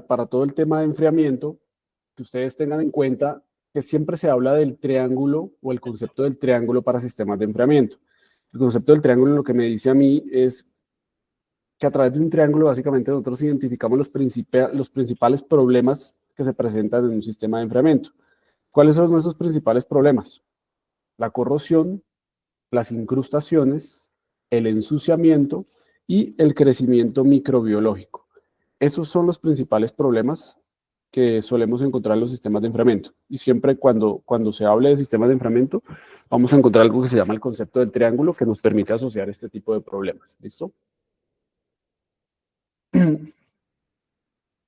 para todo el tema de enfriamiento, que ustedes tengan en cuenta que siempre se habla del triángulo o el concepto del triángulo para sistemas de enfriamiento. El concepto del triángulo lo que me dice a mí es que a través de un triángulo básicamente nosotros identificamos los principales problemas que se presentan en un sistema de enfriamiento. ¿Cuáles son nuestros principales problemas? La corrosión, las incrustaciones, el ensuciamiento y el crecimiento microbiológico. Esos son los principales problemas que solemos encontrar en los sistemas de enfriamiento. Y siempre cuando se hable de sistemas de enfriamiento, vamos a encontrar algo que se llama el concepto del triángulo, que nos permite asociar este tipo de problemas. ¿Listo?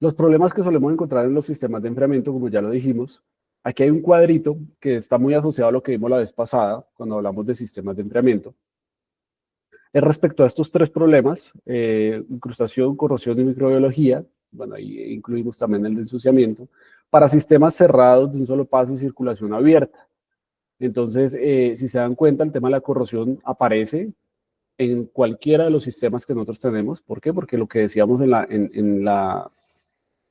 Los problemas que solemos encontrar en los sistemas de enfriamiento, como ya lo dijimos, aquí hay un cuadrito que está muy asociado a lo que vimos la vez pasada, cuando hablamos de sistemas de enfriamiento. Es respecto a estos tres problemas, incrustación, corrosión y microbiología, bueno, ahí incluimos también el de ensuciamiento, para sistemas cerrados de un solo paso y circulación abierta. Entonces, si se dan cuenta, el tema de la corrosión aparece en cualquiera de los sistemas que nosotros tenemos. ¿Por qué? Porque lo que decíamos en la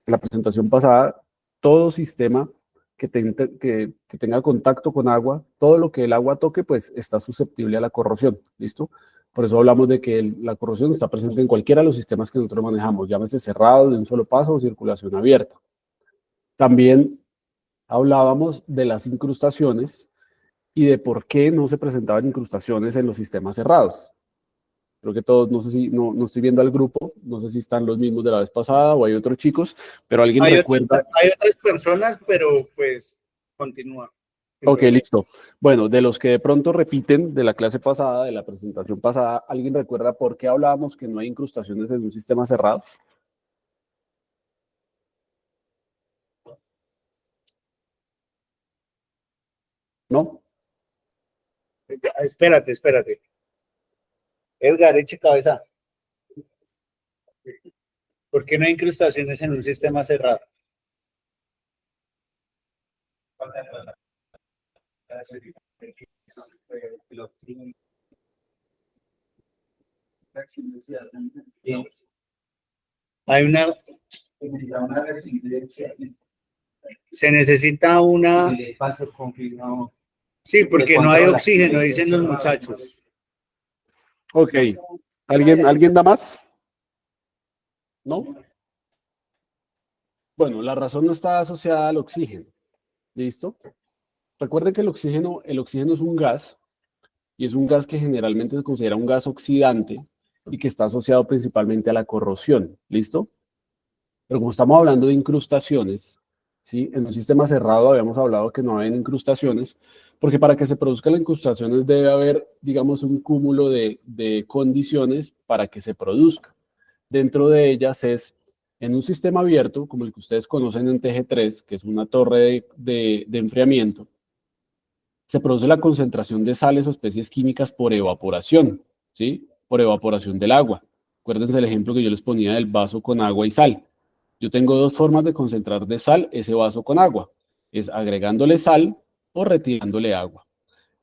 presentación pasada, todo sistema que tenga contacto con agua, todo lo que el agua toque, pues está susceptible a la corrosión. ¿Listo? Por eso hablamos de que la corrosión está presente en cualquiera de los sistemas que nosotros manejamos, llámese cerrado, de un solo paso o circulación abierta. También hablábamos de las incrustaciones y de por qué no se presentaban incrustaciones en los sistemas cerrados. Creo que todos, no sé si, no estoy viendo al grupo, no sé si están los mismos de la vez pasada o hay otros chicos, pero alguien recuerda. Hay otras personas, pero pues continúa. Ok, listo. Bueno, de los que de pronto repiten de la clase pasada, de la presentación pasada, ¿alguien recuerda por qué hablábamos que no hay incrustaciones en un sistema cerrado? ¿No? Espérate. Edgar, eche cabeza. ¿Por qué no hay incrustaciones en un sistema cerrado? Hay una... Se necesita una... Sí, porque no hay oxígeno, dicen los muchachos. Ok. ¿Alguien da más? ¿No? Bueno, la razón no está asociada al oxígeno. ¿Listo? Recuerden que el oxígeno es un gas, y es un gas que generalmente se considera un gas oxidante y que está asociado principalmente a la corrosión. ¿Listo? Pero como estamos hablando de incrustaciones, ¿sí? En un sistema cerrado habíamos hablado que no había incrustaciones, porque para que se produzcan las incrustaciones debe haber, digamos, un cúmulo de condiciones para que se produzca. Dentro de ellas es, en un sistema abierto, como el que ustedes conocen en TG3, que es una torre de enfriamiento, se produce la concentración de sales o especies químicas por evaporación, ¿sí? Por evaporación del agua. Acuérdense del ejemplo que yo les ponía del vaso con agua y sal. Yo tengo dos formas de concentrar de sal ese vaso con agua. Es agregándole sal o retirándole agua.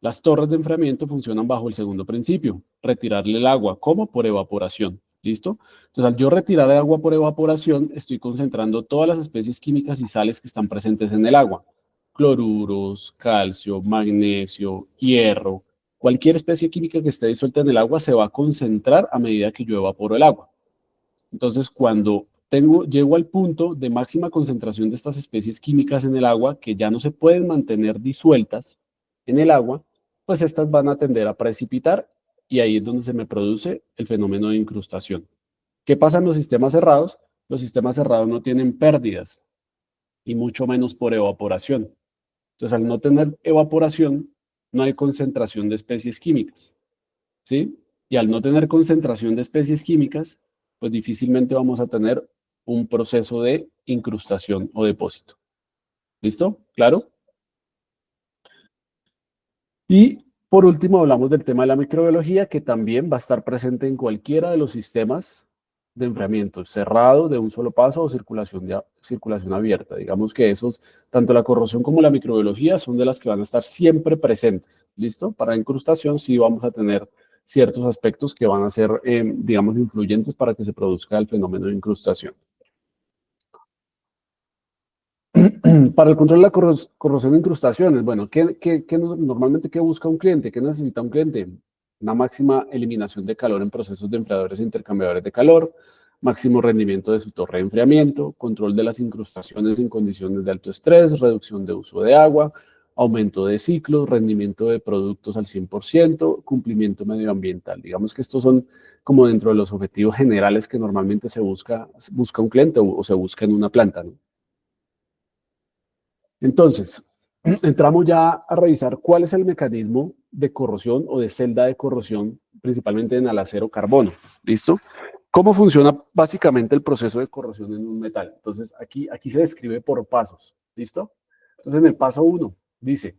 Las torres de enfriamiento funcionan bajo el segundo principio, retirarle el agua. ¿Cómo? Por evaporación. ¿Listo? Entonces, al yo retirar el agua por evaporación, estoy concentrando todas las especies químicas y sales que están presentes en el agua. Cloruros, calcio, magnesio, hierro. Cualquier especie química que esté disuelta en el agua se va a concentrar a medida que yo evaporo el agua. Entonces, cuando llego al punto de máxima concentración de estas especies químicas en el agua, que ya no se pueden mantener disueltas en el agua, pues estas van a tender a precipitar y ahí es donde se me produce el fenómeno de incrustación. ¿Qué pasa en los sistemas cerrados? Los sistemas cerrados no tienen pérdidas y mucho menos por evaporación. Entonces, al no tener evaporación, no hay concentración de especies químicas, ¿sí? Y al no tener concentración de especies químicas, pues difícilmente vamos a tener un proceso de incrustación o depósito. ¿Listo? ¿Claro? Y por último hablamos del tema de la microbiología, que también va a estar presente en cualquiera de los sistemas de enfriamiento, cerrado, de un solo paso o circulación abierta. Digamos que esos, tanto la corrosión como la microbiología, son de las que van a estar siempre presentes. ¿Listo? Para incrustación sí vamos a tener ciertos aspectos que van a ser, digamos, influyentes para que se produzca el fenómeno de incrustación. Para el control de la corrosión de incrustaciones, bueno, normalmente qué busca un cliente? ¿Qué necesita un cliente? Una máxima eliminación de calor en procesos de enfriadores e intercambiadores de calor, máximo rendimiento de su torre de enfriamiento, control de las incrustaciones en condiciones de alto estrés, reducción de uso de agua, aumento de ciclos, rendimiento de productos al 100%, cumplimiento medioambiental. Digamos que estos son como dentro de los objetivos generales que normalmente busca un cliente o se busca en una planta, ¿no? Entonces, entramos ya a revisar cuál es el mecanismo de corrosión o de celda de corrosión, principalmente en el acero carbono. ¿Listo? ¿Cómo funciona básicamente el proceso de corrosión en un metal? Entonces, aquí se describe por pasos. ¿Listo? Entonces, en el paso 1 dice,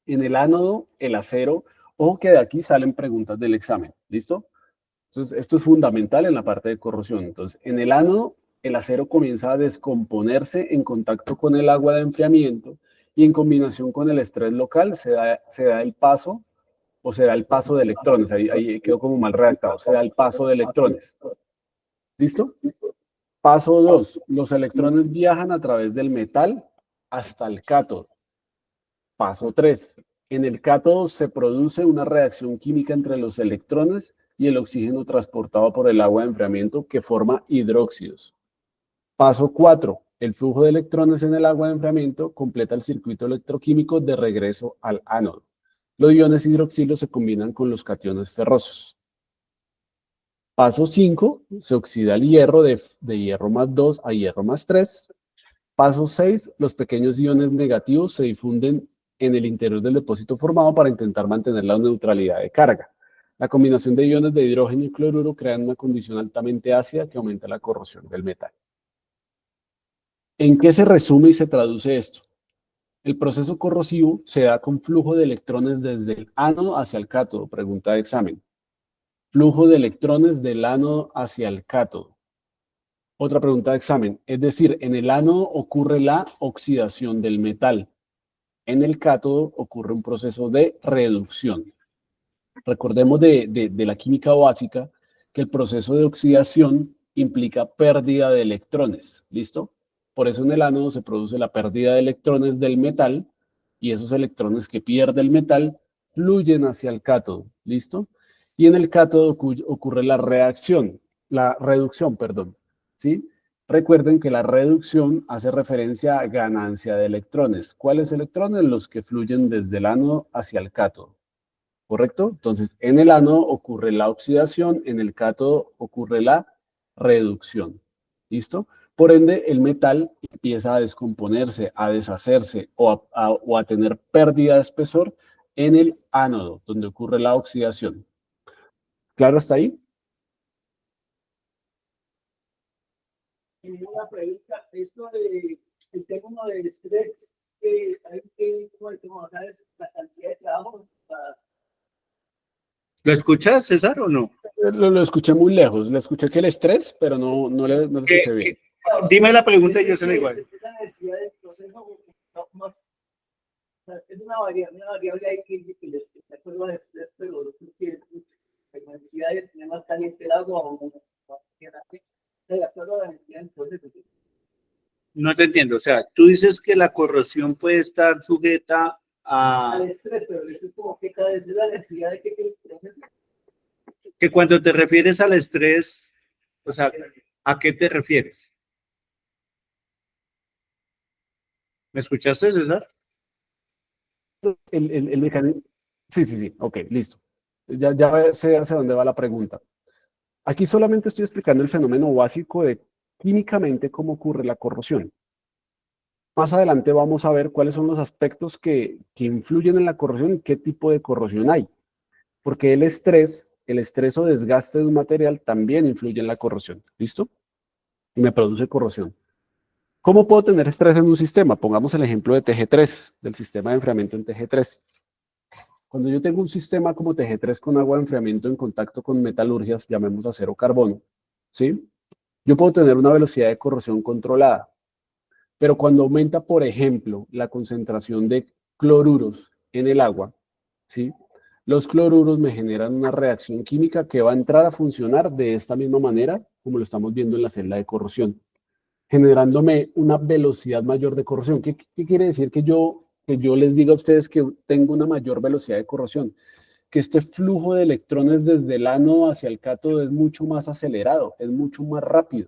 en el ánodo, el acero, ojo que de aquí salen preguntas del examen. ¿Listo? Entonces, esto es fundamental en la parte de corrosión. Entonces, en el ánodo, el acero comienza a descomponerse en contacto con el agua de enfriamiento y en combinación con el estrés local se da el paso o se da el paso de electrones. Ahí quedó como mal redactado. Se da el paso de electrones. ¿Listo? Paso 2. Los electrones viajan a través del metal hasta el cátodo. Paso 3. En el cátodo se produce una reacción química entre los electrones y el oxígeno transportado por el agua de enfriamiento que forma hidróxidos. Paso 4. El flujo de electrones en el agua de enfriamiento completa el circuito electroquímico de regreso al ánodo. Los iones hidroxilo se combinan con los cationes ferrosos. Paso 5. Se oxida el hierro de hierro más 2 a hierro más 3. Paso 6. Los pequeños iones negativos se difunden en el interior del depósito formado para intentar mantener la neutralidad de carga. La combinación de iones de hidrógeno y cloruro crean una condición altamente ácida que aumenta la corrosión del metal. ¿En qué se resume y se traduce esto? El proceso corrosivo se da con flujo de electrones desde el ánodo hacia el cátodo. Pregunta de examen. Flujo de electrones del ánodo hacia el cátodo. Otra pregunta de examen. Es decir, en el ánodo ocurre la oxidación del metal. En el cátodo ocurre un proceso de reducción. Recordemos de la química básica que el proceso de oxidación implica pérdida de electrones. ¿Listo? Por eso en el ánodo se produce la pérdida de electrones del metal y esos electrones que pierde el metal fluyen hacia el cátodo. ¿Listo? Y en el cátodo ocurre la reducción, perdón. ¿Sí? Recuerden que la reducción hace referencia a ganancia de electrones. ¿Cuáles electrones? Los que fluyen desde el ánodo hacia el cátodo. ¿Correcto? Entonces, en el ánodo ocurre la oxidación, en el cátodo ocurre la reducción. ¿Listo? Por ende, el metal empieza a descomponerse, a deshacerse o a tener pérdida de espesor en el ánodo, donde ocurre la oxidación. ¿Claro hasta ahí? Una pregunta, esto de el término del estrés, hay que, como sabes, la cantidad de trabajo para... ¿Lo escuchas, César, o no? Lo escuché muy lejos, le escuché que el estrés, pero no lo escuché bien. Dime la pregunta y yo se la igual. La necesidad del proceso, es una variable ahí que dice que el estrés, de acuerdo al estrés, pero lo que es que la necesidad de tener más caliente el agua o de acuerdo a la necesidad del proceso. No te entiendo. O sea, tú dices que la corrosión puede estar sujeta al estrés, pero eso es como que cada vez la necesidad de que el proceso. Que cuando te refieres al estrés, o sea, ¿a qué te refieres? ¿Me escuchaste, César? El mecanismo. Sí, ok, listo. Ya sé hacia dónde va la pregunta. Aquí solamente estoy explicando el fenómeno básico de químicamente cómo ocurre la corrosión. Más adelante vamos a ver cuáles son los aspectos que influyen en la corrosión y qué tipo de corrosión hay. Porque el estrés o desgaste de un material también influye en la corrosión. ¿Listo? Y me produce corrosión. ¿Cómo puedo tener estrés en un sistema? Pongamos el ejemplo de TG3, del sistema de enfriamiento en TG3. Cuando yo tengo un sistema como TG3 con agua de enfriamiento en contacto con metalurgias, llamemos acero carbono, ¿sí? Yo puedo tener una velocidad de corrosión controlada, pero cuando aumenta, por ejemplo, la concentración de cloruros en el agua, ¿sí? Los cloruros me generan una reacción química que va a entrar a funcionar de esta misma manera, como lo estamos viendo en la celda de corrosión. generándome una velocidad mayor de corrosión. ¿Qué quiere decir que yo les diga a ustedes que tengo una mayor velocidad de corrosión? Que este flujo de electrones desde el ánodo hacia el cátodo es mucho más acelerado, es mucho más rápido.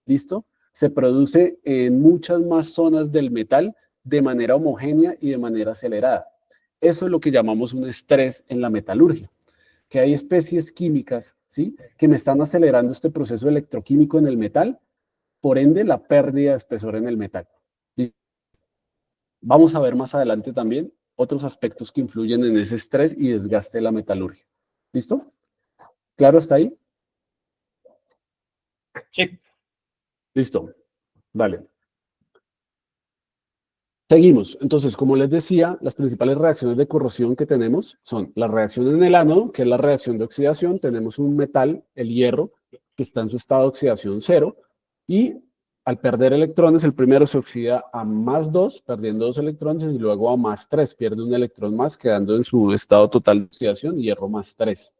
¿Listo? Se produce en muchas más zonas del metal de manera homogénea y de manera acelerada. Eso es lo que llamamos un estrés en la metalurgia, que hay especies químicas, ¿sí?, que me están acelerando este proceso electroquímico en el metal, por ende la pérdida de espesor en el metal. ¿Sí? Vamos a ver más adelante también otros aspectos que influyen en ese estrés y desgaste de la metalurgia. ¿Listo? ¿Claro hasta ahí? Sí. Listo. Vale. Seguimos. Entonces, como les decía, las principales reacciones de corrosión que tenemos son la reacción en el ánodo, que es la reacción de oxidación. Tenemos un metal, el hierro, que está en su estado de oxidación 0, y al perder electrones, el primero se oxida a +2, perdiendo 2 electrones, y luego a +3, pierde un electrón más, quedando en su estado total de oxidación, hierro +3.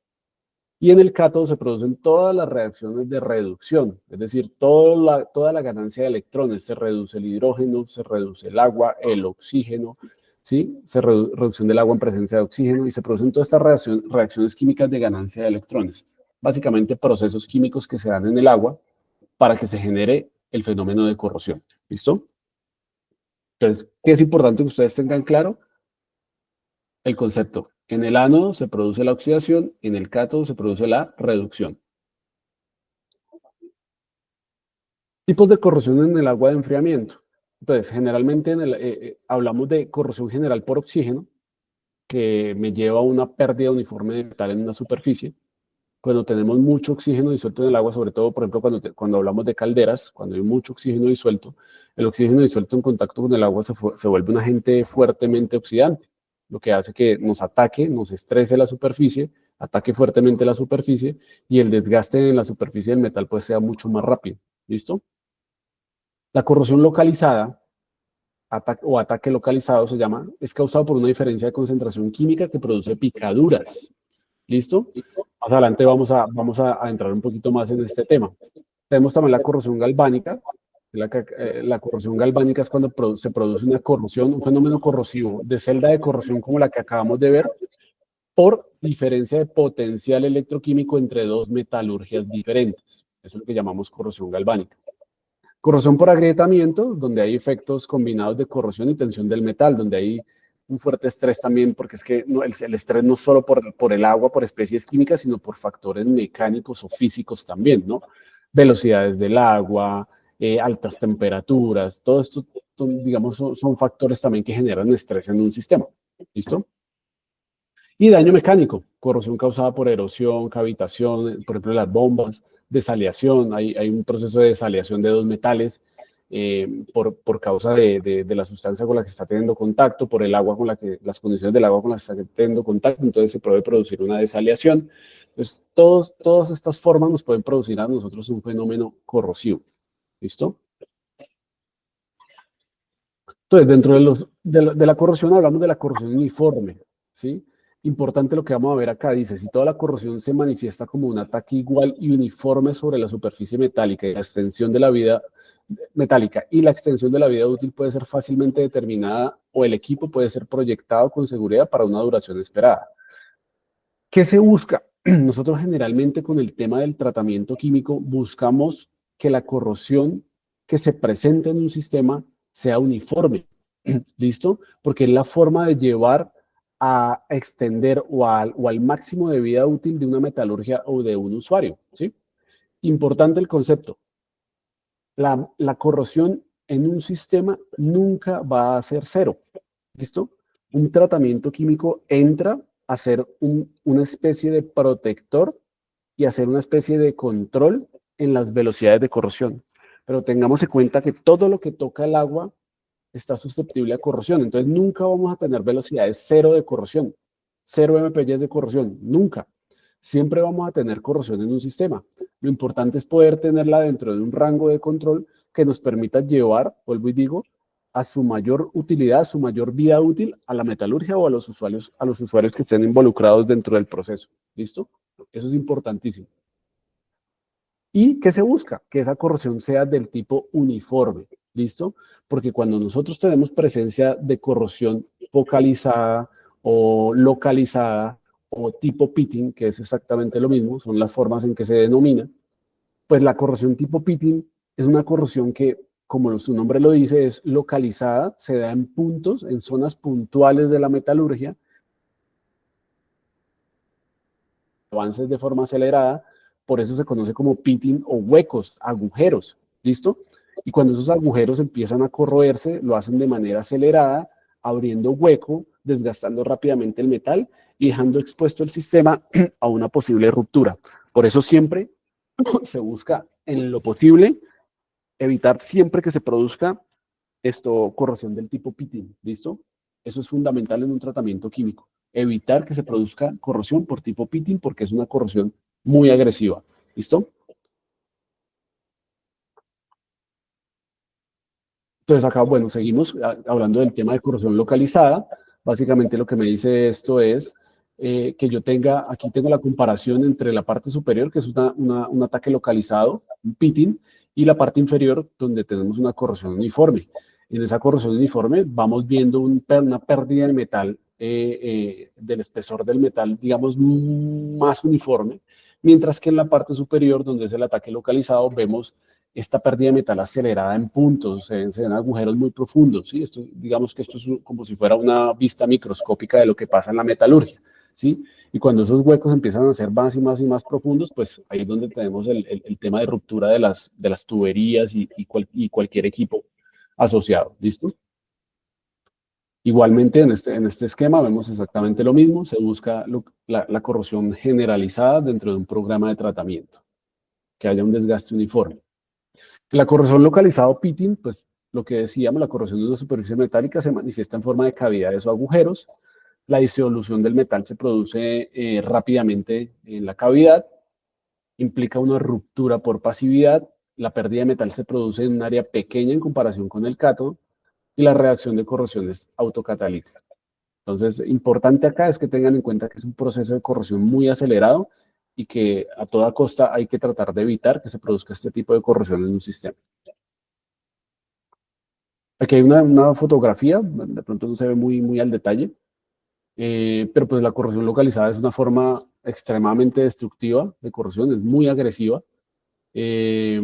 Y en el cátodo se producen todas las reacciones de reducción, es decir, toda la ganancia de electrones. Se reduce el hidrógeno, se reduce el agua, el oxígeno, ¿sí? Reducción del agua en presencia de oxígeno, y se producen todas estas reacciones químicas de ganancia de electrones. Básicamente procesos químicos que se dan en el agua para que se genere el fenómeno de corrosión. ¿Listo? Entonces, ¿qué es importante que ustedes tengan claro? El concepto. En el ánodo se produce la oxidación, en el cátodo se produce la reducción. Tipos de corrosión en el agua de enfriamiento. Entonces, generalmente hablamos de corrosión general por oxígeno, que me lleva a una pérdida uniforme de metal en una superficie. Cuando tenemos mucho oxígeno disuelto en el agua, sobre todo, por ejemplo, cuando hablamos de calderas, cuando hay mucho oxígeno disuelto, el oxígeno disuelto en contacto con el agua se vuelve un agente fuertemente oxidante, lo que hace que nos ataque, nos estrese la superficie, ataque fuertemente la superficie, y el desgaste en la superficie del metal pues sea mucho más rápido. ¿Listo? La corrosión localizada o ataque localizado se llama, es causado por una diferencia de concentración química que produce picaduras. ¿Listo? Más adelante vamos a entrar un poquito más en este tema. Tenemos también la corrosión galvánica. La corrosión galvánica es cuando se produce una corrosión, un fenómeno corrosivo de celda de corrosión como la que acabamos de ver, por diferencia de potencial electroquímico entre dos metalurgias diferentes. Eso es lo que llamamos corrosión galvánica. Corrosión por agrietamiento, donde hay efectos combinados de corrosión y tensión del metal, donde hay un fuerte estrés también, porque es que el estrés no solo por el agua, por especies químicas, sino por factores mecánicos o físicos también, ¿no? Velocidades del agua, altas temperaturas, todo esto, digamos, son factores también que generan estrés en un sistema. ¿Listo? Y daño mecánico, corrosión causada por erosión, cavitación, por ejemplo, las bombas, desaleación, hay un proceso de desaleación de dos metales por causa de la sustancia con la que está teniendo contacto, por el agua las condiciones del agua con las que está teniendo contacto, entonces se puede producir una desaleación. Entonces, todas estas formas nos pueden producir a nosotros un fenómeno corrosivo. ¿Listo? Entonces, dentro de la corrosión hablamos de la corrosión uniforme, ¿sí? Importante lo que vamos a ver acá, dice, si toda la corrosión se manifiesta como un ataque igual y uniforme sobre la superficie metálica y la extensión de la vida metálica y la extensión de la vida útil puede ser fácilmente determinada o el equipo puede ser proyectado con seguridad para una duración esperada. ¿Qué se busca? Nosotros generalmente con el tema del tratamiento químico buscamos que la corrosión que se presente en un sistema sea uniforme, ¿listo? Porque es la forma de llevar a extender o al máximo de vida útil de una metalurgia o de un usuario, ¿sí? Importante el concepto. La corrosión en un sistema nunca va a ser 0, ¿listo? Un tratamiento químico entra a ser una especie de protector y hacer una especie de control en las velocidades de corrosión. Pero tengamos en cuenta que todo lo que toca el agua está susceptible a corrosión. Entonces, nunca vamos a tener velocidades 0 de corrosión, 0 mpg de corrosión, nunca. Siempre vamos a tener corrosión en un sistema. Lo importante es poder tenerla dentro de un rango de control que nos permita llevar, vuelvo y digo, a su mayor utilidad, a su mayor vida útil a la metalurgia o a los usuarios que estén involucrados dentro del proceso. ¿Listo? Eso es importantísimo. ¿Y qué se busca? Que esa corrosión sea del tipo uniforme, ¿listo? Porque cuando nosotros tenemos presencia de corrosión focalizada o localizada o tipo pitting, que es exactamente lo mismo, son las formas en que se denomina, pues la corrosión tipo pitting es una corrosión que, como su nombre lo dice, es localizada, se da en puntos, en zonas puntuales de la metalurgia, avances de forma acelerada, por eso se conoce como pitting o huecos, agujeros, ¿listo? Y cuando esos agujeros empiezan a corroerse, lo hacen de manera acelerada, abriendo hueco, desgastando rápidamente el metal y dejando expuesto el sistema a una posible ruptura. Por eso siempre se busca, en lo posible, evitar siempre que se produzca corrosión del tipo pitting, ¿listo? Eso es fundamental en un tratamiento químico. Evitar que se produzca corrosión por tipo pitting porque es una corrosión muy agresiva, ¿listo? Entonces acá, bueno, seguimos hablando del tema de corrosión localizada. Básicamente lo que me dice esto es que yo tenga, aquí tengo la comparación entre la parte superior, que es un ataque localizado, un pitting, y la parte inferior, donde tenemos una corrosión uniforme. En esa corrosión uniforme vamos viendo una pérdida de metal, del espesor del metal, digamos, más uniforme, mientras que en la parte superior, donde es el ataque localizado, vemos esta pérdida de metal acelerada en puntos, se ven agujeros muy profundos, ¿sí? Esto, digamos que esto es como si fuera una vista microscópica de lo que pasa en la metalurgia, ¿sí? Y cuando esos huecos empiezan a ser más y más y más profundos, pues ahí es donde tenemos el tema de ruptura de las tuberías y cualquier equipo asociado, ¿listo? Igualmente, en este esquema vemos exactamente lo mismo, se busca la corrosión generalizada dentro de un programa de tratamiento, que haya un desgaste uniforme. La corrosión localizada o pitting, pues lo que decíamos, la corrosión de una superficie metálica se manifiesta en forma de cavidades o agujeros. La disolución del metal se produce rápidamente en la cavidad, implica una ruptura por pasividad, la pérdida de metal se produce en un área pequeña en comparación con el cátodo y la reacción de corrosión es autocatalítica. Entonces, importante acá es que tengan en cuenta que es un proceso de corrosión muy acelerado y que a toda costa hay que tratar de evitar que se produzca este tipo de corrosión en un sistema. Aquí hay una fotografía, de pronto no se ve muy al detalle, pero pues la corrosión localizada es una forma extremadamente destructiva de corrosión, es muy agresiva. Eh,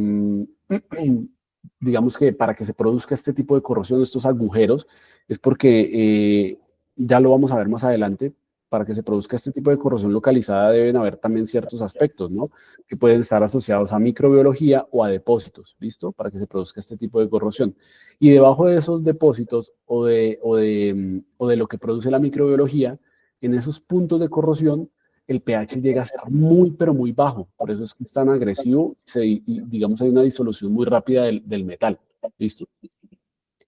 digamos que para que se produzca este tipo de corrosión, estos agujeros, es porque ya lo vamos a ver más adelante, para que se produzca este tipo de corrosión localizada deben haber también ciertos aspectos, ¿no? Que pueden estar asociados a microbiología o a depósitos, ¿listo? Para que se produzca este tipo de corrosión. Y debajo de esos depósitos o de lo que produce la microbiología, en esos puntos de corrosión, el pH llega a ser muy, pero muy bajo. Por eso es que es tan agresivo y digamos, hay una disolución muy rápida del metal. ¿Listo?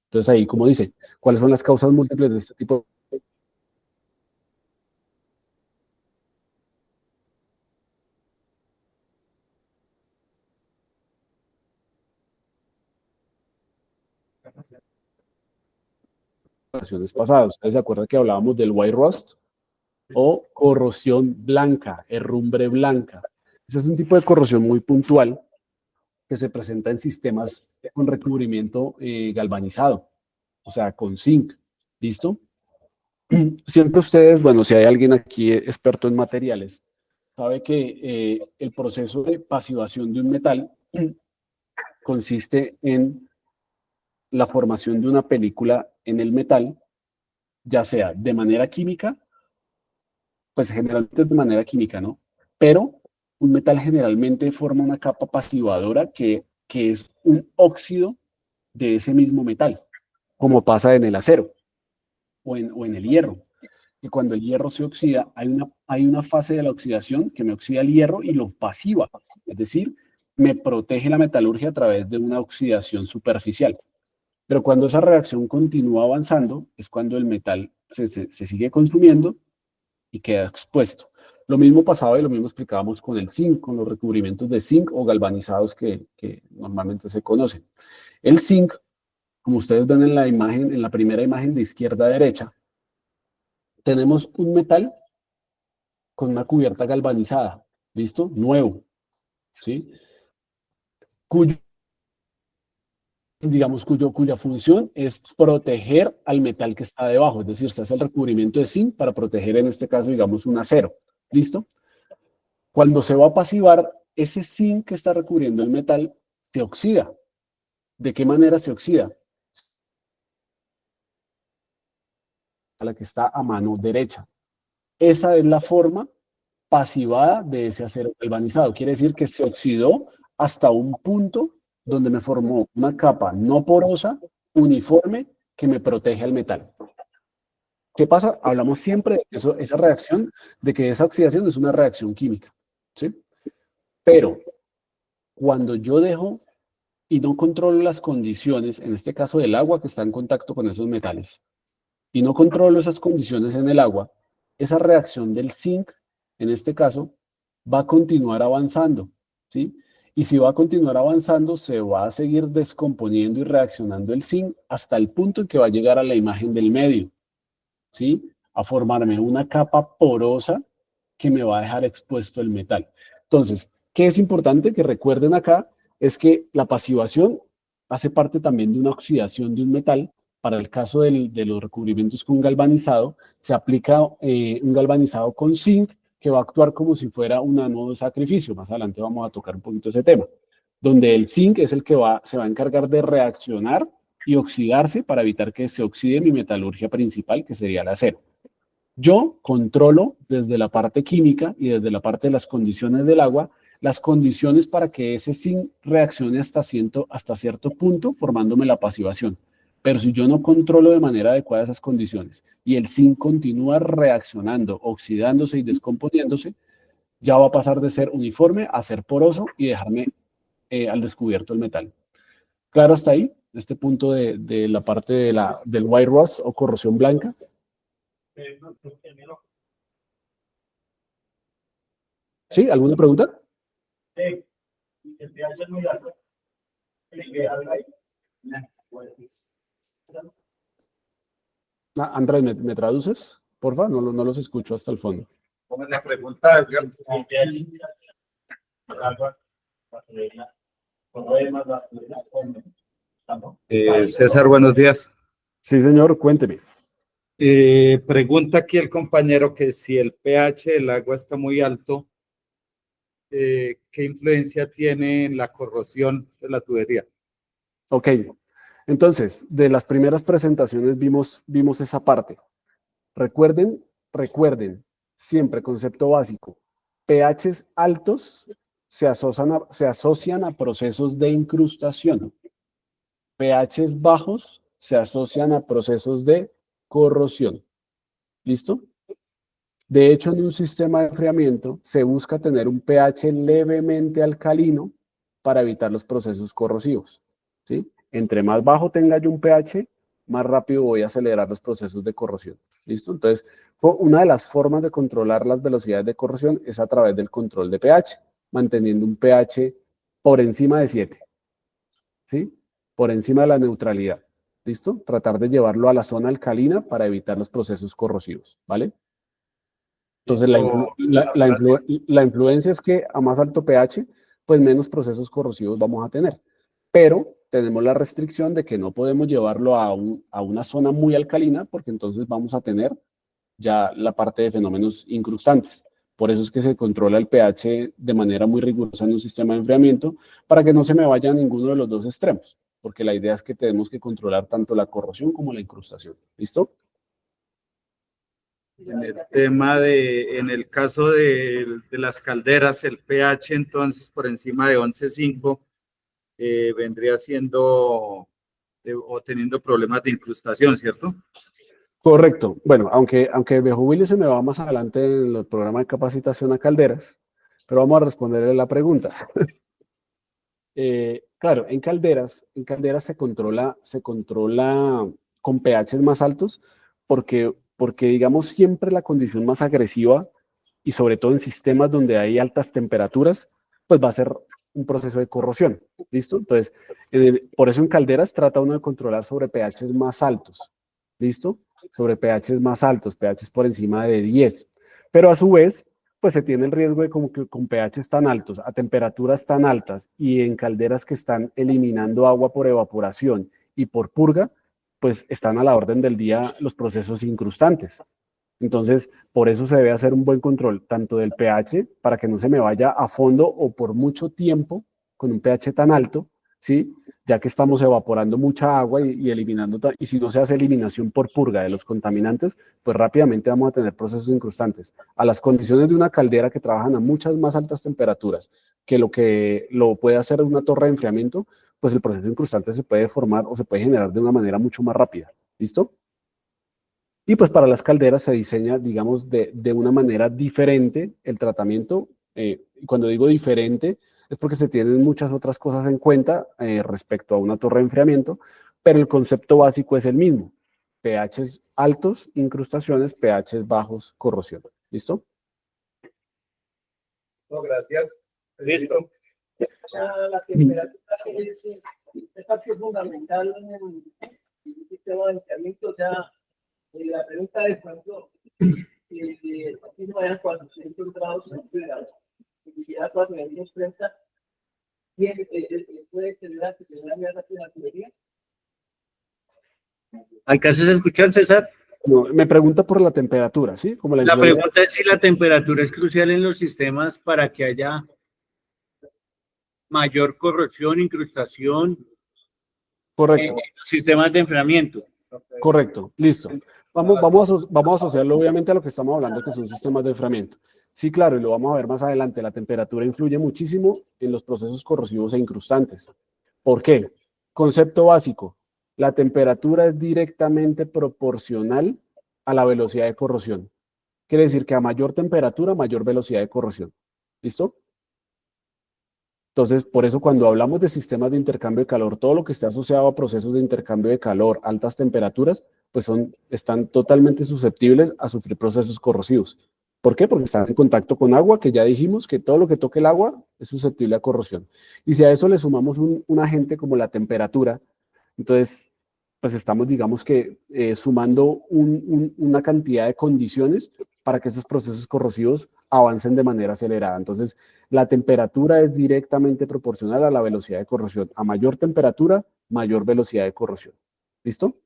Entonces ahí, como dice, ¿cuáles son las causas múltiples de este tipo de acciones pasadas? ¿Ustedes se acuerdan que hablábamos del white rust o corrosión blanca, herrumbre blanca? Ese es un tipo de corrosión muy puntual que se presenta en sistemas con recubrimiento galvanizado, o sea, con zinc. ¿Listo? Siempre ustedes, bueno, si hay alguien aquí experto en materiales, sabe que el proceso de pasivación de un metal consiste en la formación de una película en el metal, ya sea de manera química, pues generalmente de manera química, ¿no? Pero un metal generalmente forma una capa pasivadora que es un óxido de ese mismo metal, como pasa en el acero o en el hierro. Que cuando el hierro se oxida, hay una fase de la oxidación que me oxida el hierro y lo pasiva, es decir, me protege la metalurgia a través de una oxidación superficial. Pero cuando esa reacción continúa avanzando, es cuando el metal se sigue consumiendo y queda expuesto. Lo mismo pasaba y lo mismo explicábamos con el zinc, con los recubrimientos de zinc o galvanizados que normalmente se conocen. El zinc, como ustedes ven en la imagen, en la primera imagen de izquierda a derecha, tenemos un metal con una cubierta galvanizada, ¿listo? Nuevo, ¿sí? cuyo, digamos, cuya función es proteger al metal que está debajo, es decir, se hace el recubrimiento de zinc para proteger, en este caso, digamos, un acero. ¿Listo? Cuando se va a pasivar, ese zinc que está recubriendo el metal se oxida. ¿De qué manera se oxida? A la que está a mano derecha. Esa es la forma pasivada de ese acero galvanizado. Quiere decir que se oxidó hasta un punto donde me formó una capa no porosa, uniforme, que me protege al metal. ¿Qué pasa? Hablamos siempre de eso, esa reacción, de que esa oxidación es una reacción química, ¿sí? Pero cuando yo dejo y no controlo las condiciones, en este caso del agua que está en contacto con esos metales, y no controlo esas condiciones en el agua, esa reacción del zinc, en este caso, va a continuar avanzando, ¿sí? Y si va a continuar avanzando, se va a seguir descomponiendo y reaccionando el zinc hasta el punto en que va a llegar a la imagen del medio, ¿sí? A formarme una capa porosa que me va a dejar expuesto el metal. Entonces, ¿qué es importante que recuerden acá? Es que la pasivación hace parte también de una oxidación de un metal. Para el caso de los recubrimientos con galvanizado, se aplica un galvanizado con zinc que va a actuar como si fuera un ánodo de sacrificio. Más adelante vamos a tocar un poquito ese tema, donde el zinc es el que se va a encargar de reaccionar y oxidarse para evitar que se oxide mi metalurgia principal, que sería el acero. Yo controlo desde la parte química y desde la parte de las condiciones del agua, las condiciones para que ese zinc reaccione hasta cierto punto, formándome la pasivación. Pero si yo no controlo de manera adecuada esas condiciones y el zinc continúa reaccionando, oxidándose y descomponiéndose, ya va a pasar de ser uniforme a ser poroso y dejarme al descubierto el metal. ¿Claro hasta ahí? Este punto de la parte del white rust o corrosión blanca. ¿Sí? ¿Alguna pregunta? Andrés, ¿me traduces? Porfa, no los escucho hasta el fondo. ¿Cómo es la pregunta? César, buenos días. Sí, señor, cuénteme. Pregunta aquí el compañero que si el pH del agua está muy alto, ¿qué influencia tiene en la corrosión de la tubería? Ok, entonces, de las primeras presentaciones vimos esa parte. Recuerden, siempre concepto básico, pHs altos se asocian a procesos de incrustación. pHs bajos se asocian a procesos de corrosión. ¿Listo? De hecho, en un sistema de enfriamiento se busca tener un pH levemente alcalino para evitar los procesos corrosivos, ¿sí? Entre más bajo tenga yo un pH, más rápido voy a acelerar los procesos de corrosión. ¿Listo? Entonces, una de las formas de controlar las velocidades de corrosión es a través del control de pH, manteniendo un pH por encima de 7, ¿sí? Por encima de la neutralidad. ¿Listo? Tratar de llevarlo a la zona alcalina para evitar los procesos corrosivos, ¿vale? Entonces, la influencia es que a más alto pH, pues menos procesos corrosivos vamos a tener. Pero tenemos la restricción de que no podemos llevarlo a una zona muy alcalina, porque entonces vamos a tener ya la parte de fenómenos incrustantes. Por eso es que se controla el pH de manera muy rigurosa en un sistema de enfriamiento, para que no se me vaya a ninguno de los dos extremos, porque la idea es que tenemos que controlar tanto la corrosión como la incrustación. ¿Listo? En el tema en el caso de las calderas, el pH entonces por encima de 11.5 vendría siendo o teniendo problemas de incrustación, ¿cierto? Correcto. Bueno, aunque Viejo Willy se me va más adelante en el programa de capacitación a calderas, pero vamos a responderle la pregunta. Claro, en calderas se controla con pHs más altos porque digamos siempre la condición más agresiva y sobre todo en sistemas donde hay altas temperaturas, pues va a ser un proceso de corrosión, ¿listo? Entonces, por eso en calderas trata uno de controlar sobre pHs más altos, ¿listo? Sobre pHs más altos, pHs por encima de 10. Pero a su vez, pues se tiene el riesgo de como que con pHs tan altos, a temperaturas tan altas y en calderas que están eliminando agua por evaporación y por purga, pues están a la orden del día los procesos incrustantes. Entonces, por eso se debe hacer un buen control tanto del pH para que no se me vaya a fondo o por mucho tiempo con un pH tan alto, ¿sí? Ya que estamos evaporando mucha agua y eliminando, y si no se hace eliminación por purga de los contaminantes, pues rápidamente vamos a tener procesos incrustantes. A las condiciones de una caldera que trabajan a muchas más altas temperaturas que lo puede hacer una torre de enfriamiento, pues el proceso incrustante se puede formar o se puede generar de una manera mucho más rápida. ¿Listo? Y pues para las calderas se diseña, digamos, de una manera diferente el tratamiento. Y cuando digo diferente, es porque se tienen muchas otras cosas en cuenta respecto a una torre de enfriamiento, pero el concepto básico es el mismo. pHs altos, incrustaciones, pHs bajos, corrosión. ¿Listo? No, gracias. Listo. La temperatura es parte fundamental en el sistema de enfriamiento. O sea, la pregunta es cuando aquí no vayan 400 grados centígrados, y ya 430, puede tener que tener una temperatura. ¿Alcanzas a escuchar, César? No, me pregunta por la temperatura, ¿sí? Como La pregunta es si la temperatura es crucial en los sistemas para que haya mayor corrosión, incrustación. Correcto. En los sistemas de enfriamiento. Correcto, listo. Vamos a asociarlo obviamente a lo que estamos hablando, que son sistemas de enfriamiento. Sí, claro, y lo vamos a ver más adelante, la temperatura influye muchísimo en los procesos corrosivos e incrustantes. ¿Por qué? Concepto básico, la temperatura es directamente proporcional a la velocidad de corrosión. Quiere decir que a mayor temperatura, mayor velocidad de corrosión. ¿Listo? Entonces, por eso cuando hablamos de sistemas de intercambio de calor, todo lo que esté asociado a procesos de intercambio de calor, altas temperaturas, pues están totalmente susceptibles a sufrir procesos corrosivos. ¿Por qué? Porque están en contacto con agua, que ya dijimos que todo lo que toque el agua es susceptible a corrosión. Y si a eso le sumamos un agente como la temperatura, entonces, pues estamos, digamos que, sumando una cantidad de condiciones para que esos procesos corrosivos avancen de manera acelerada. Entonces, la temperatura es directamente proporcional a la velocidad de corrosión. A mayor temperatura, mayor velocidad de corrosión. ¿Listo?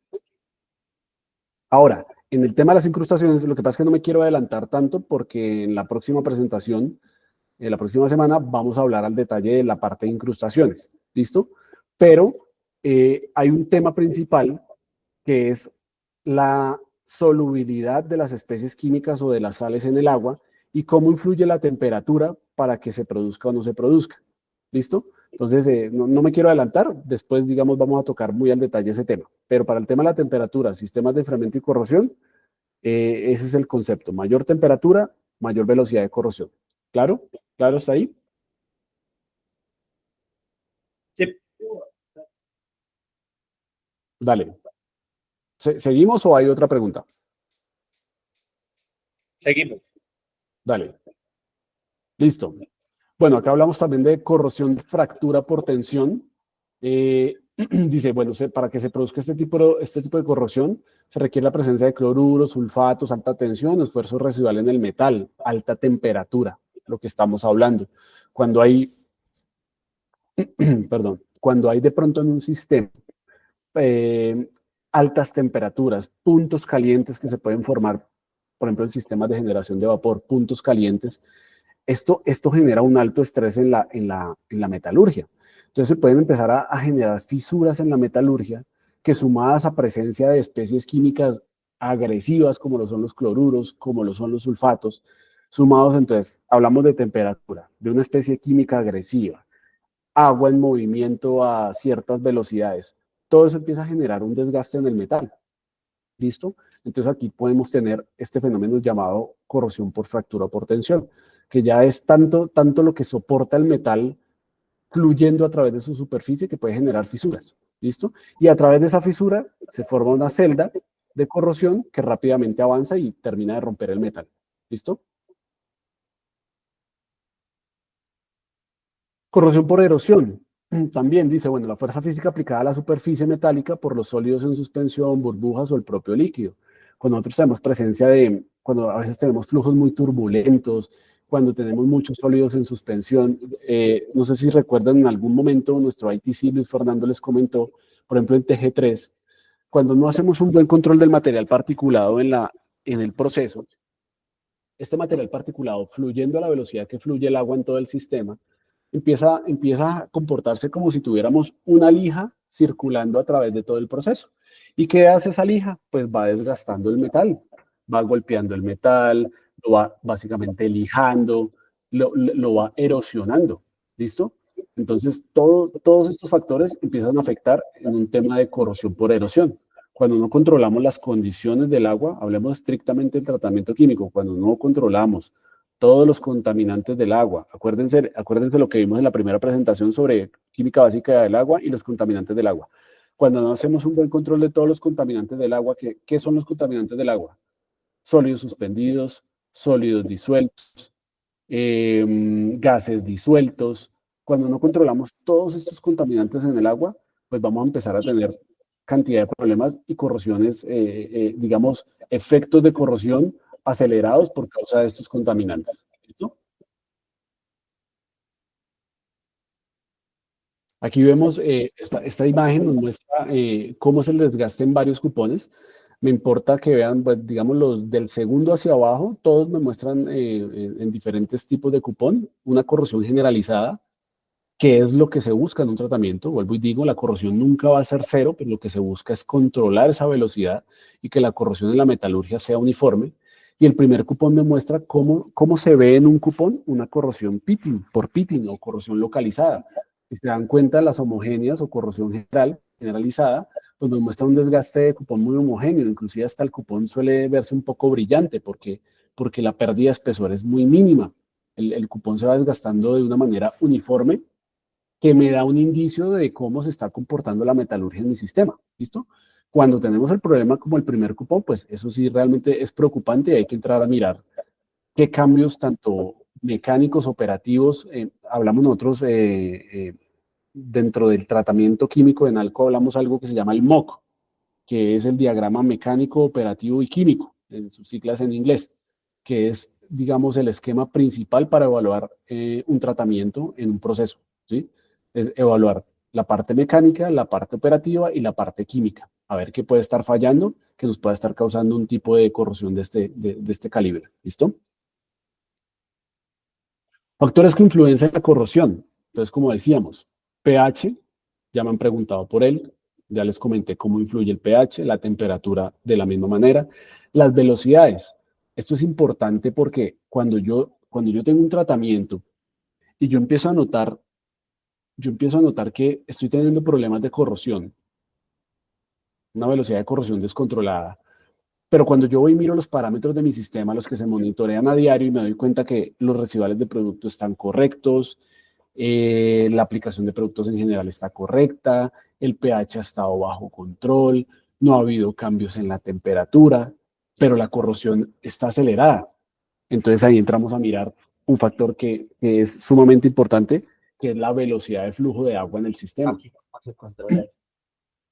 Ahora, en el tema de las incrustaciones, lo que pasa es que no me quiero adelantar tanto porque en la próxima presentación, en la próxima semana, vamos a hablar al detalle de la parte de incrustaciones. ¿Listo? Pero hay un tema principal que es la solubilidad de las especies químicas o de las sales en el agua y cómo influye la temperatura para que se produzca o no se produzca. ¿Listo? Entonces, no me quiero adelantar, después, digamos, vamos a tocar muy al detalle ese tema. Pero para el tema de la temperatura, sistemas de enfriamiento y corrosión, ese es el concepto. Mayor temperatura, mayor velocidad de corrosión. ¿Claro? ¿Claro está ahí? Sí. Dale. ¿Seguimos o hay otra pregunta? Seguimos. Dale. Listo. Bueno, acá hablamos también de corrosión, fractura por tensión. Dice, bueno, para que se produzca este tipo de corrosión, se requiere la presencia de cloruros, sulfatos, alta tensión, esfuerzo residual en el metal, alta temperatura, lo que estamos hablando. Cuando hay, perdón, cuando hay de pronto en un sistema altas temperaturas, puntos calientes que se pueden formar, por ejemplo, en sistemas de generación de vapor, puntos calientes, esto genera un alto estrés en la metalurgia. Entonces se pueden empezar a generar fisuras en la metalurgia que sumadas a presencia de especies químicas agresivas como lo son los cloruros, como lo son los sulfatos, sumados entonces, hablamos de temperatura, de una especie química agresiva, agua en movimiento a ciertas velocidades. Todo eso empieza a generar un desgaste en el metal. ¿Listo? Entonces aquí podemos tener este fenómeno llamado corrosión por fractura o por tensión, que ya es tanto lo que soporta el metal fluyendo a través de su superficie que puede generar fisuras. ¿Listo? Y a través de esa fisura se forma una celda de corrosión que rápidamente avanza y termina de romper el metal. ¿Listo? Corrosión por erosión. También dice, bueno, la fuerza física aplicada a la superficie metálica por los sólidos en suspensión, burbujas o el propio líquido. Cuando nosotros tenemos presencia cuando a veces tenemos flujos muy turbulentos, cuando tenemos muchos sólidos en suspensión. No sé si recuerdan, en algún momento nuestro ITC Luis Fernando les comentó, por ejemplo en TG3, cuando no hacemos un buen control del material particulado en el proceso, este material particulado, fluyendo a la velocidad que fluye el agua en todo el sistema, empieza a comportarse como si tuviéramos una lija circulando a través de todo el proceso. ¿Y qué hace esa lija? Pues va desgastando el metal, va golpeando el metal, lo va básicamente lijando, lo va erosionando. ¿Listo? Entonces, todos estos factores empiezan a afectar en un tema de corrosión por erosión. Cuando no controlamos las condiciones del agua, hablemos estrictamente del tratamiento químico, cuando no controlamos todos los contaminantes del agua, acuérdense lo que vimos en la primera presentación sobre química básica del agua y los contaminantes del agua. Cuando no hacemos un buen control de todos los contaminantes del agua, ¿qué son los contaminantes del agua? Sólidos suspendidos, sólidos disueltos, gases disueltos. Cuando no controlamos todos estos contaminantes en el agua, pues vamos a empezar a tener cantidad de problemas y corrosiones, digamos, efectos de corrosión acelerados por causa de estos contaminantes. ¿Listo? Aquí vemos, esta imagen nos muestra cómo es el desgaste en varios cupones. Me importa que vean, pues, digamos, los del segundo hacia abajo, todos me muestran en diferentes tipos de cupón una corrosión generalizada, que es lo que se busca en un tratamiento. Vuelvo y digo, la corrosión nunca va a ser cero, pero lo que se busca es controlar esa velocidad y que la corrosión en la metalurgia sea uniforme. Y el primer cupón me muestra cómo se ve en un cupón una corrosión por pitting o corrosión localizada. Si se dan cuenta, las homogéneas o corrosión generalizada, pues nos muestra un desgaste de cupón muy homogéneo. Inclusive hasta el cupón suele verse un poco brillante porque la pérdida de espesor es muy mínima. El cupón se va desgastando de una manera uniforme que me da un indicio de cómo se está comportando la metalurgia en mi sistema. ¿Listo? Cuando tenemos el problema como el primer cupón, pues eso sí realmente es preocupante y hay que entrar a mirar qué cambios tanto mecánicos, operativos, hablamos nosotros dentro del tratamiento químico de NALCO, hablamos algo que se llama el MOC, que es el diagrama mecánico, operativo y químico, en sus siglas en inglés, que es, digamos, el esquema principal para evaluar un tratamiento en un proceso, ¿sí? Es evaluar la parte mecánica, la parte operativa y la parte química, a ver qué puede estar fallando, que nos pueda estar causando un tipo de corrosión de este calibre, ¿listo? Factores que influencian la corrosión. Entonces, como decíamos, pH, ya me han preguntado por él, ya les comenté cómo influye el pH, la temperatura de la misma manera, las velocidades. Esto es importante porque cuando yo tengo un tratamiento y yo empiezo a notar que estoy teniendo problemas de corrosión, una velocidad de corrosión descontrolada, pero cuando yo voy y miro los parámetros de mi sistema, los que se monitorean a diario, y me doy cuenta que los residuales de producto están correctos, la aplicación de productos en general está correcta, el pH ha estado bajo control, no ha habido cambios en la temperatura, pero la corrosión está acelerada. Entonces ahí entramos a mirar un factor que es sumamente importante, que es la velocidad de flujo de agua en el sistema.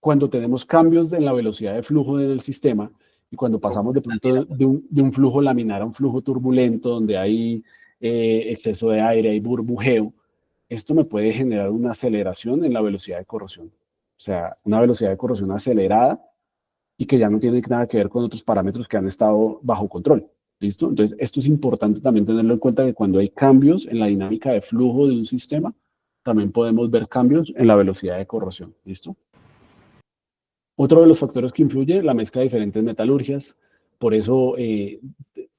Cuando tenemos cambios en la velocidad de flujo en el sistema y cuando pasamos de pronto de un flujo laminar a un flujo turbulento donde hay exceso de aire, hay burbujeo, esto me puede generar una aceleración en la velocidad de corrosión. O sea, una velocidad de corrosión acelerada y que ya no tiene nada que ver con otros parámetros que han estado bajo control. ¿Listo? Entonces, esto es importante también tenerlo en cuenta, que cuando hay cambios en la dinámica de flujo de un sistema, también podemos ver cambios en la velocidad de corrosión. ¿Listo? Otro de los factores que influye, la mezcla de diferentes metalurgias. Por eso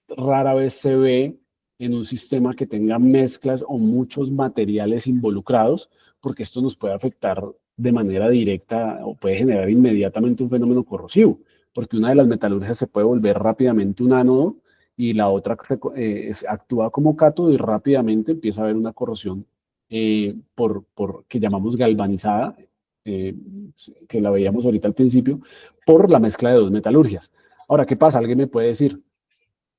rara vez se ve en un sistema que tenga mezclas o muchos materiales involucrados, porque esto nos puede afectar de manera directa o puede generar inmediatamente un fenómeno corrosivo, porque una de las metalurgias se puede volver rápidamente un ánodo y la otra actúa como cátodo y rápidamente empieza a haber una corrosión que llamamos galvanizada, que la veíamos ahorita al principio, por la mezcla de dos metalurgias. Ahora, ¿qué pasa? Alguien me puede decir,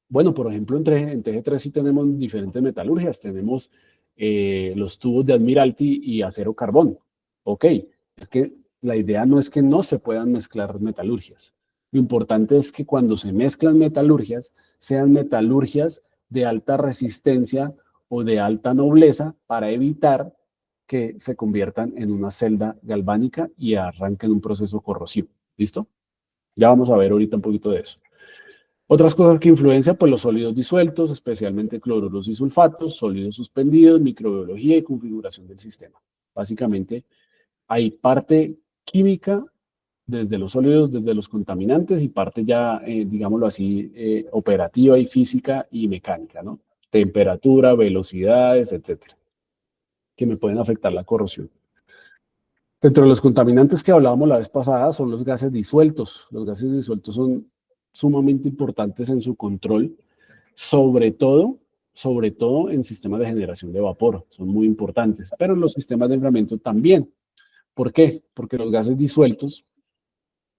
bueno, por ejemplo, en TG3 sí tenemos diferentes metalurgias, tenemos los tubos de Admiralty y acero carbón. Ok, es que la idea no es que no se puedan mezclar metalurgias. Lo importante es que cuando se mezclan metalurgias, sean metalurgias de alta resistencia o de alta nobleza para evitar que se conviertan en una celda galvánica y arranquen un proceso corrosivo. ¿Listo? Ya vamos a ver ahorita un poquito de eso. Otras cosas que influencian, pues los sólidos disueltos, especialmente cloruros y sulfatos, sólidos suspendidos, microbiología y configuración del sistema. Básicamente, hay parte química desde los sólidos, desde los contaminantes y parte ya, digámoslo así, operativa y física y mecánica, ¿no? Temperatura, velocidades, etcétera, que me pueden afectar la corrosión. Dentro de los contaminantes que hablábamos la vez pasada son los gases disueltos. Los gases disueltos son sumamente importantes en su control, sobre todo en sistemas de generación de vapor, son muy importantes, pero en los sistemas de enfriamiento también. ¿Por qué? Porque los gases disueltos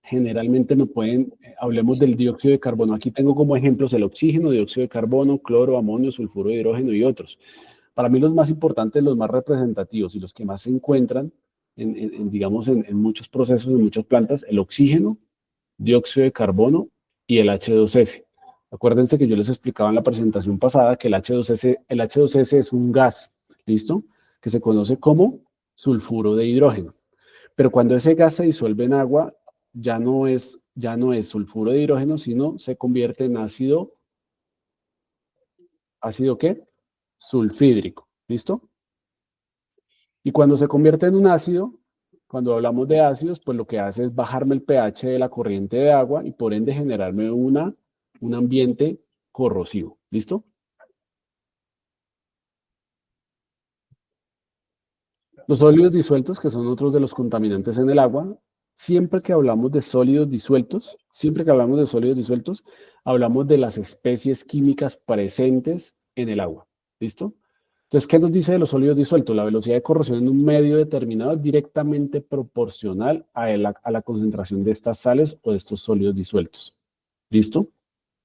generalmente me pueden, hablemos del dióxido de carbono, aquí tengo como ejemplos el oxígeno, dióxido de carbono, cloro, amonio, sulfuro de hidrógeno y otros. Para mí los más importantes, los más representativos y los que más se encuentran digamos, en muchos procesos, en muchas plantas, el oxígeno, dióxido de carbono y el H2S. Acuérdense que yo les explicaba en la presentación pasada que el H2S es un gas, ¿listo? Que se conoce como sulfuro de hidrógeno. Pero cuando ese gas se disuelve en agua, ya no es sulfuro de hidrógeno, sino se convierte en ¿ácido qué? Sulfídrico, ¿listo? Y cuando se convierte en un ácido, cuando hablamos de ácidos, pues lo que hace es bajarme el pH de la corriente de agua y por ende generarme un ambiente corrosivo. ¿Listo? Los sólidos disueltos, que son otros de los contaminantes en el agua, siempre que hablamos de sólidos disueltos, hablamos de las especies químicas presentes en el agua. ¿Listo? Entonces, ¿qué nos dice de los sólidos disueltos? La velocidad de corrosión en un medio determinado es directamente proporcional a la concentración de estas sales o de estos sólidos disueltos. ¿Listo?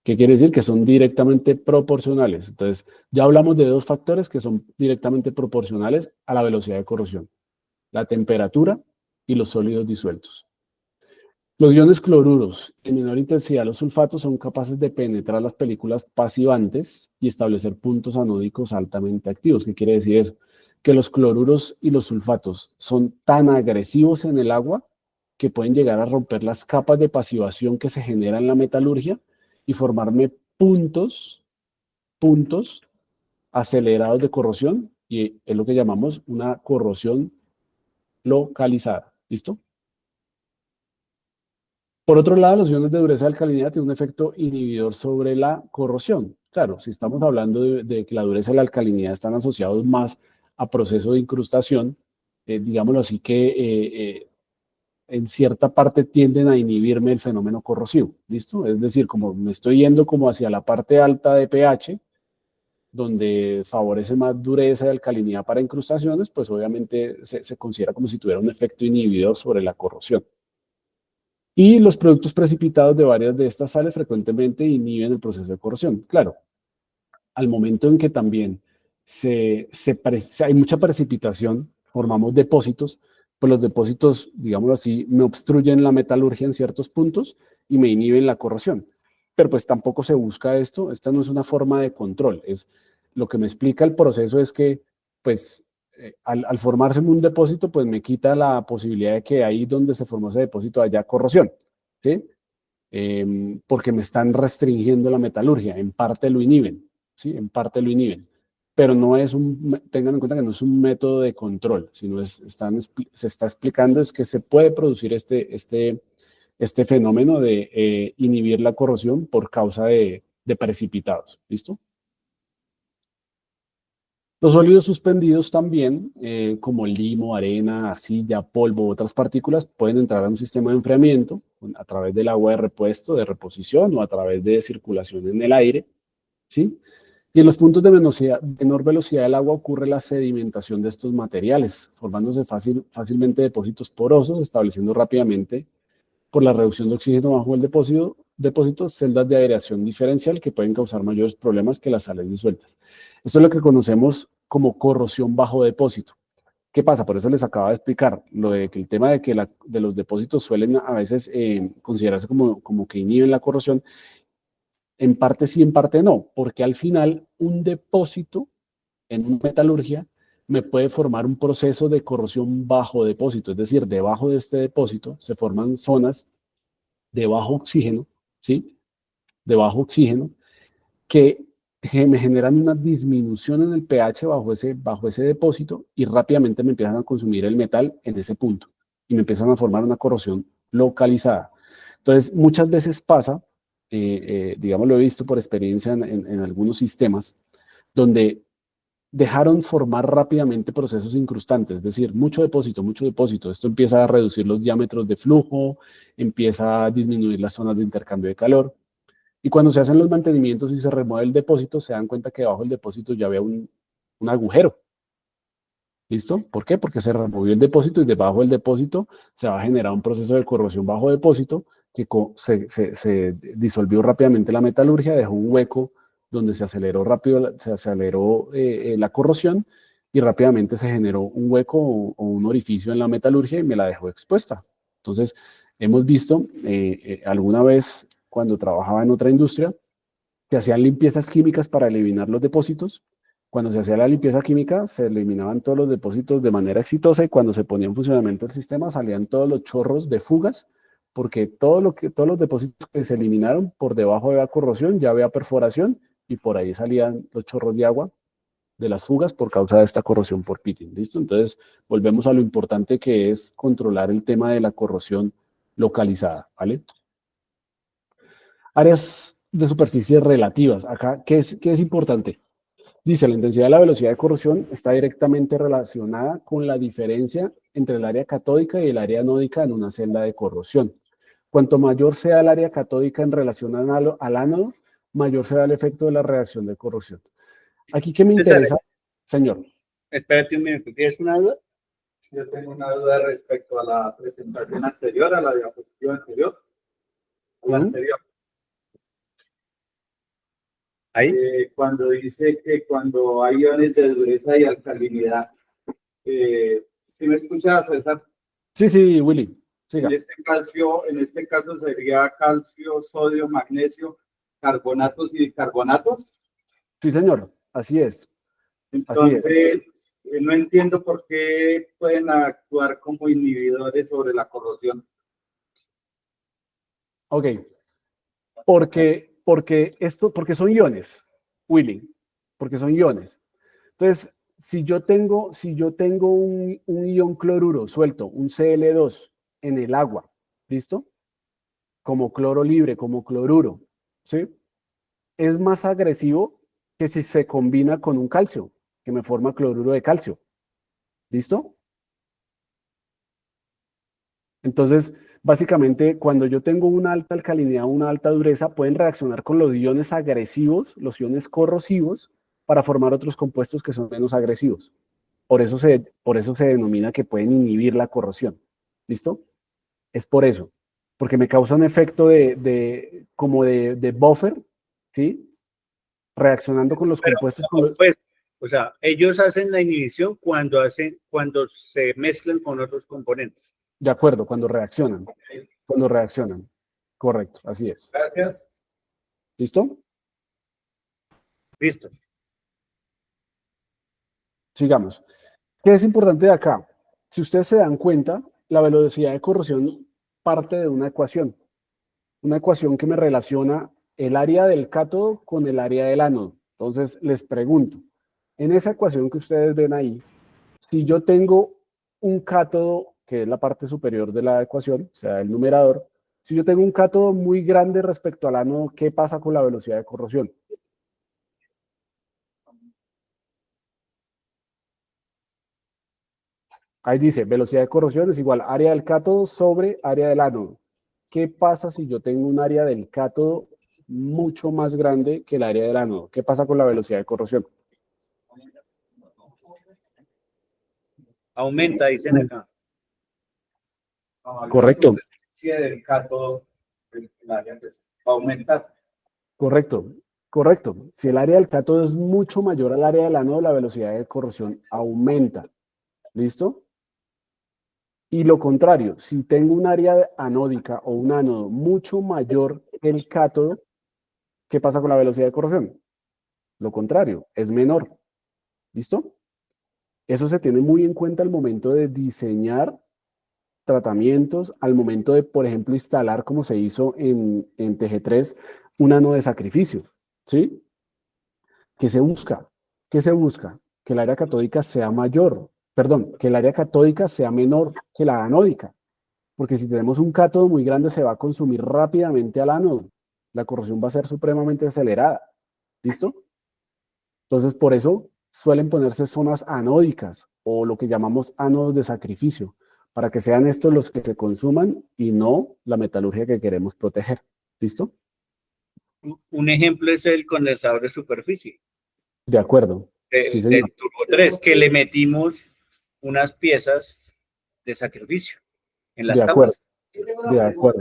¿Qué quiere decir? Que son directamente proporcionales. Entonces, ya hablamos de dos factores que son directamente proporcionales a la velocidad de corrosión. La temperatura y los sólidos disueltos. Los iones cloruros en menor intensidad, los sulfatos, son capaces de penetrar las películas pasivantes y establecer puntos anódicos altamente activos. ¿Qué quiere decir eso? Que los cloruros y los sulfatos son tan agresivos en el agua que pueden llegar a romper las capas de pasivación que se generan en la metalurgia y formarme puntos acelerados de corrosión, y es lo que llamamos una corrosión localizada. ¿Listo? Por otro lado, los iones de dureza y alcalinidad tienen un efecto inhibidor sobre la corrosión. Claro, si estamos hablando de que la dureza y la alcalinidad están asociados más a procesos de incrustación, digámoslo así, que en cierta parte tienden a inhibirme el fenómeno corrosivo. ¿Listo? Es decir, como me estoy yendo como hacia la parte alta de pH, donde favorece más dureza y alcalinidad para incrustaciones, pues obviamente se considera como si tuviera un efecto inhibidor sobre la corrosión. Y los productos precipitados de varias de estas sales frecuentemente inhiben el proceso de corrosión. Claro, al momento en que también hay mucha precipitación, formamos depósitos, pues los depósitos, digámoslo así, me obstruyen la metalurgia en ciertos puntos y me inhiben la corrosión. Pero pues tampoco se busca esto, esta no es una forma de control, es lo que me explica el proceso es que, pues, al formarse un depósito, pues me quita la posibilidad de que ahí donde se formó ese depósito haya corrosión, ¿sí? Porque me están restringiendo la metalurgia, en parte lo inhiben, ¿sí? En parte lo inhiben. Pero no es tengan en cuenta que no es un método de control, sino se está explicando es que se puede producir este fenómeno de inhibir la corrosión por causa de precipitados, ¿listo? Los sólidos suspendidos también, como limo, arena, arcilla, polvo, otras partículas, pueden entrar a un sistema de enfriamiento a través del agua de repuesto, de reposición o a través de circulación en el aire, ¿sí? Y en los puntos de menor velocidad del agua ocurre la sedimentación de estos materiales, formándose fácilmente depósitos porosos, estableciendo rápidamente, por la reducción de oxígeno bajo el depósito, celdas de aireación diferencial que pueden causar mayores problemas que las sales disueltas. Esto es lo que conocemos como corrosión bajo depósito. ¿Qué pasa? Por eso les acabo de explicar lo de que el tema de que de los depósitos suelen a veces considerarse como que inhiben la corrosión. En parte sí, en parte no, porque al final un depósito en una metalurgia me puede formar un proceso de corrosión bajo depósito, es decir, debajo de este depósito se forman zonas de bajo oxígeno, ¿sí? De bajo oxígeno, que me generan una disminución en el pH bajo ese depósito y rápidamente me empiezan a consumir el metal en ese punto y me empiezan a formar una corrosión localizada. Entonces, muchas veces pasa, digamos, lo he visto por experiencia en algunos sistemas, donde dejaron formar rápidamente procesos incrustantes, es decir, mucho depósito, mucho depósito. Esto empieza a reducir los diámetros de flujo, empieza a disminuir las zonas de intercambio de calor. Y cuando se hacen los mantenimientos y se remueve el depósito, se dan cuenta que debajo del depósito ya había un agujero. ¿Listo? ¿Por qué? Porque se removió el depósito y debajo del depósito se va a generar un proceso de corrosión bajo depósito que se disolvió rápidamente la metalurgia, dejó un hueco donde se aceleró rápido, se aceleró la corrosión y rápidamente se generó un hueco o un orificio en la metalurgia y me la dejó expuesta. Entonces, hemos visto alguna vez cuando trabajaba en otra industria que hacían limpiezas químicas para eliminar los depósitos. Cuando se hacía la limpieza química, se eliminaban todos los depósitos de manera exitosa y cuando se ponía en funcionamiento el sistema, salían todos los chorros de fugas, porque todos los depósitos que se eliminaron, por debajo había corrosión, ya había perforación y por ahí salían los chorros de agua de las fugas por causa de esta corrosión por pitting. ¿Listo? Entonces, volvemos a lo importante que es controlar el tema de la corrosión localizada, ¿vale? Áreas de superficie relativas. Acá, qué es importante? Dice, la intensidad de la velocidad de corrosión está directamente relacionada con la diferencia entre el área catódica y el área anódica en una celda de corrosión. Cuanto mayor sea el área catódica en relación al ánodo, mayor será el efecto de la reacción de corrosión. Aquí, ¿qué me interesa, señor? Espérate un minuto, ¿tienes una duda? Yo tengo una duda respecto a la presentación anterior, a la diapositiva anterior. Anterior. Ahí. Cuando dice que cuando hay iones de dureza y alcalinidad, ¿sí me escuchas, César? Sí, Willy. Siga. En este caso sería calcio, sodio, magnesio, carbonatos y bicarbonatos. Sí, señor. Así es. Entonces, no entiendo por qué pueden actuar como inhibidores sobre la corrosión. Ok. Porque son iones, Willy. Porque son iones. Entonces, si yo tengo un ion cloruro suelto, un Cl2 en el agua, ¿listo? Como cloro libre, como cloruro, ¿sí? Es más agresivo que si se combina con un calcio, que me forma cloruro de calcio. ¿Listo? Entonces, básicamente, cuando yo tengo una alta alcalinidad o una alta dureza, pueden reaccionar con los iones agresivos, los iones corrosivos, para formar otros compuestos que son menos agresivos. Por eso se denomina que pueden inhibir la corrosión. ¿Listo? Es por eso. Porque me causa un efecto como de buffer, ¿sí? Reaccionando con los compuestos. Pues, o sea, ellos hacen la inhibición cuando se mezclan con otros componentes. De acuerdo, cuando reaccionan. Cuando reaccionan. Correcto, así es. Gracias. ¿Listo? Listo. Sigamos. ¿Qué es importante de acá? Si ustedes se dan cuenta, la velocidad de corrosión parte de una ecuación que me relaciona el área del cátodo con el área del ánodo. Entonces, les pregunto, en esa ecuación que ustedes ven ahí, si yo tengo un cátodo, que es la parte superior de la ecuación, o sea, el numerador, si yo tengo un cátodo muy grande respecto al ánodo, ¿qué pasa con la velocidad de corrosión? Ahí dice, velocidad de corrosión es igual a área del cátodo sobre área del ánodo. ¿Qué pasa si yo tengo un área del cátodo mucho más grande que el área del ánodo? ¿Qué pasa con la velocidad de corrosión? Aumenta, dicen acá. Correcto. Si del cátodo, el área va a aumentar. Correcto. Si el área del cátodo es mucho mayor al área del ánodo, la velocidad de corrosión aumenta. ¿Listo? Y lo contrario, si tengo un área anódica o un ánodo mucho mayor que el cátodo, ¿Qué pasa con la velocidad de corrosión? Lo contrario, es menor. ¿Listo? Eso se tiene muy en cuenta al momento de diseñar tratamientos, al momento de, por ejemplo, instalar, como se hizo en TG3, un ano de sacrificio. ¿Sí? ¿Qué se busca? ¿Qué se busca? Que el área catódica sea mayor, perdón, que el área catódica sea menor que la anódica. Porque si tenemos un cátodo muy grande, se va a consumir rápidamente al ánodo. La corrosión va a ser supremamente acelerada. ¿Listo? Entonces, por eso suelen ponerse zonas anódicas o lo que llamamos ánodos de sacrificio, para que sean estos los que se consuman y no la metalurgia que queremos proteger. ¿Listo? Un ejemplo es el condensador de superficie De acuerdo. Sí, señor. del Turbo 3, que le metimos unas piezas de sacrificio en De las acuerdo. tapas. Yo tengo una De pregunta. acuerdo.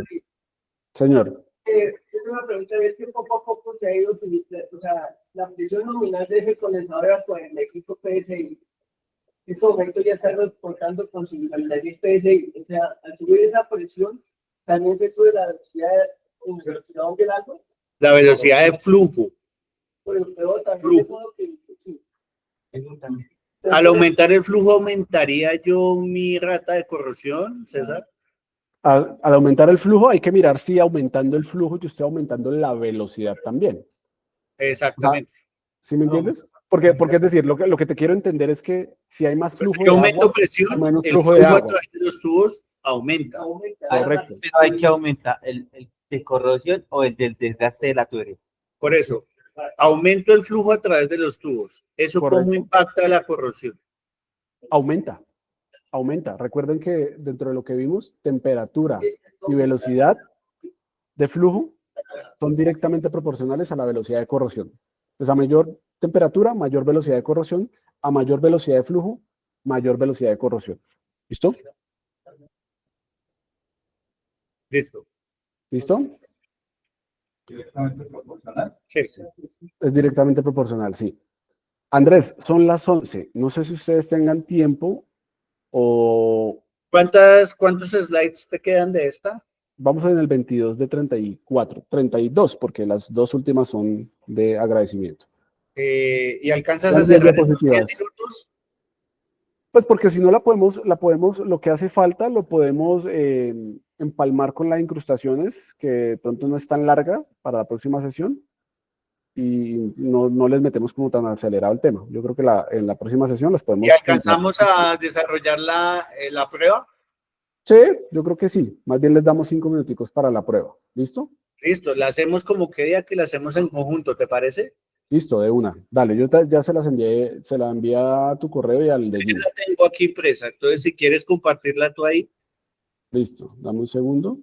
Señor. Yo tengo una pregunta, es que poco a poco se ha ido, o sea, la presión nominal de ese condensador era 45 PSI. En este momento ya está reportando con 56 PSI. O sea, al subir esa presión, también se sube la velocidad del agua. La velocidad de flujo. Pero también Flujo. es bueno que sí. Al aumentar el flujo, ¿aumentaría yo mi rata de corrosión, César? Al aumentar el flujo, hay que mirar si aumentando el flujo yo estoy aumentando la velocidad también. Exactamente. ¿Sí me entiendes? Porque es decir, lo que te quiero entender es que si hay más flujo Yo de aumento agua, presión, o menos el flujo flujo de a agua. través de los tubos aumenta. Correcto. Pero hay que aumentar el de corrosión o el del desgaste de la tubería. Por eso, aumento el flujo a través de los tubos. ¿Eso Correcto. cómo impacta la corrosión? Aumenta. Recuerden que dentro de lo que vimos, temperatura y velocidad de flujo son directamente proporcionales a la velocidad de corrosión. Entonces, a mayor temperatura, mayor velocidad de corrosión, a mayor velocidad de flujo, mayor velocidad de corrosión. ¿Listo? Listo. ¿Listo? Sí. Es directamente proporcional, sí. Andrés, son las 11. No sé si ustedes tengan tiempo o ¿Cuántos slides te quedan de esta? vamos en el 22 de 34, 32, porque las dos últimas son de agradecimiento. ¿Y alcanzas Las a 10 cerrar en 10 diapositivas. minutos? Pues porque si no la podemos, lo que hace falta lo podemos empalmar con las incrustaciones, que de pronto no es tan larga para la próxima sesión, y no les metemos como tan acelerado el tema. Yo creo que en la próxima sesión las podemos... ¿Y alcanzamos a desarrollar la prueba? Sí, yo creo que sí. Más bien les damos 5 minuticos para la prueba. ¿Listo? Listo, la hacemos como que día que la hacemos en conjunto, ¿te parece? Listo, de una. Dale, yo ya se la envié a tu correo y al de Yo Gino. la tengo aquí impresa, entonces si quieres compartirla tú ahí. Listo, dame un segundo.